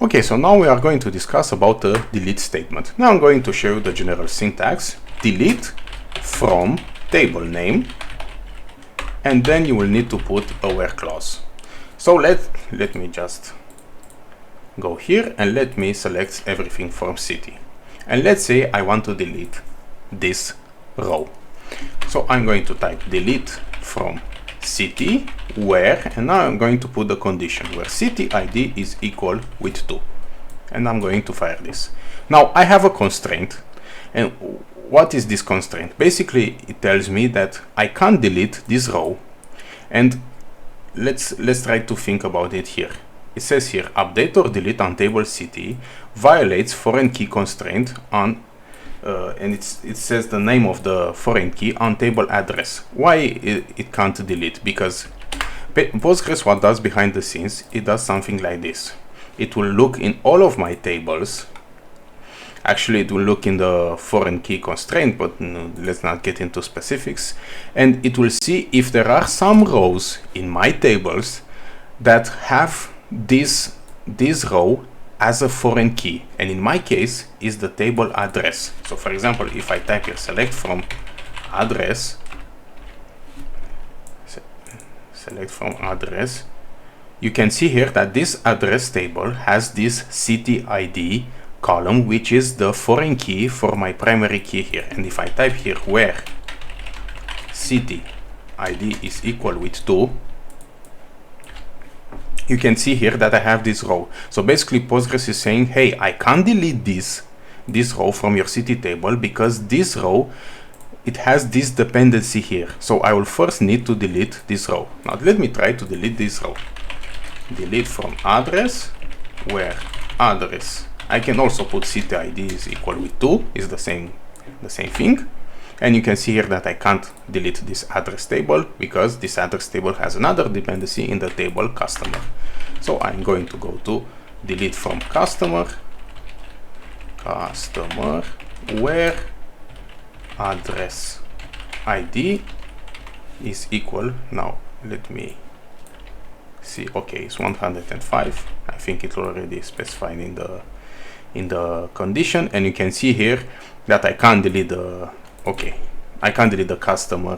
Okay, so now we are going to discuss about the delete statement. Now I'm going to show you the general syntax. Delete from table name, and then you will need to put a where clause. So let me just go here and let me select everything from city. And let's say I want to delete this row. So I'm going to type delete from city where, and now I'm going to put the condition where city ID is equal with 2, and I'm going to fire this. Now I have a constraint, and what is this constraint? Basically it tells me that I can't delete this row, and let's try to think about it here. It says here update or delete on table city violates foreign key constraint on and it says the name of the foreign key on table address. Why it can't delete? Because Postgres, what does behind the scenes, it does something like this. It will look in all of my tables. Actually it will look in the foreign key constraint, but no, let's not get into specifics. And it will see if there are some rows in my tables that have this row as a foreign key, and in my case is the table address. So for example, if I type here select from address, you can see here that this address table has this city ID column, which is the foreign key for my primary key here. And if I type here where city ID is equal with 2, you can see here that I have this row. So basically Postgres is saying, hey, I can't delete this row from your city table because this row, it has this dependency here. So I will first need to delete this row. Now let me try to delete this row. Delete from address, where address. I can also put city ID is equal with 2, is the same thing. And you can see here that I can't delete this address table because this address table has another dependency in the table customer. So I'm going to go to delete from customer where address ID is equal. Now let me see. Okay, it's 105. I think it's already specified in the condition, and you can see here that I can't delete the I can't delete the customer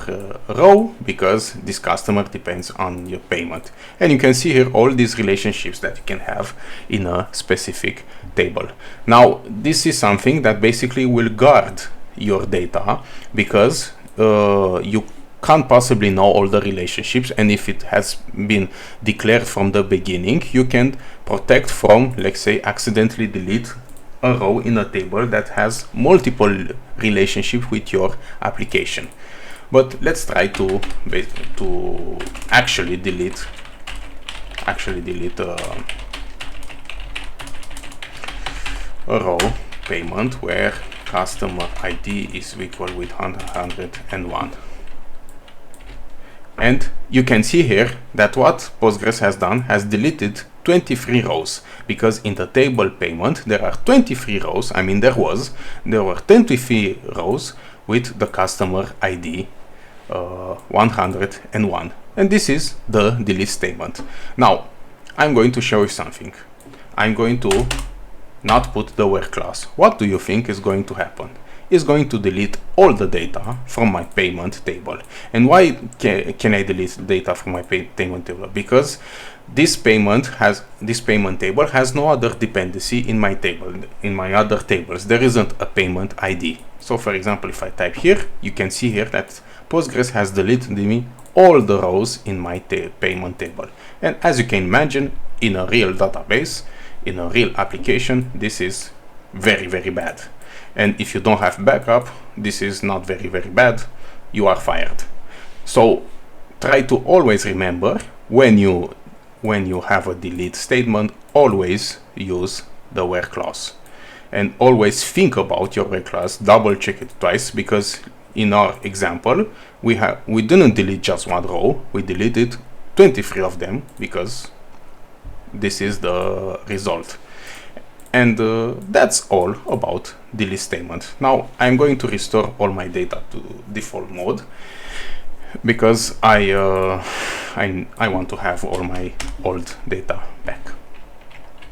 row because this customer depends on your payment. And you can see here all these relationships that you can have in a specific table. Now this is something that basically will guard your data because you can't possibly know all the relationships, and if it has been declared from the beginning, you can protect from, let's say, accidentally delete a row in a table that has multiple relationships with your application. But let's try to actually delete a row payment where customer ID is equal with 101. And you can see here that what Postgres has done has deleted 23 rows, because in the table payment there are 23 rows. I mean there were 23 rows with the customer ID 101, and this is the delete statement. Now I'm going to show you something. I'm going to not put the where clause. What do you think is going to happen? Is going to delete all the data from my payment table. And why can I delete data from my payment table? Because this payment table has no other dependency in my table, in my other tables. There isn't a payment ID. So for example, if I type here, you can see here that Postgres has deleted me all the rows in my payment table. And as you can imagine, in a real database, in a real application, this is very, very bad. And if you don't have backup, this is not very, very bad. You are fired. So try to always remember when you have a delete statement, always use the where clause, and always think about your where clause. Double check it twice, because in our example we didn't delete just one row, we deleted 23 of them because this is the result. And that's all about delete statement. Now I'm going to restore all my data to default mode because I want to have all my old data back.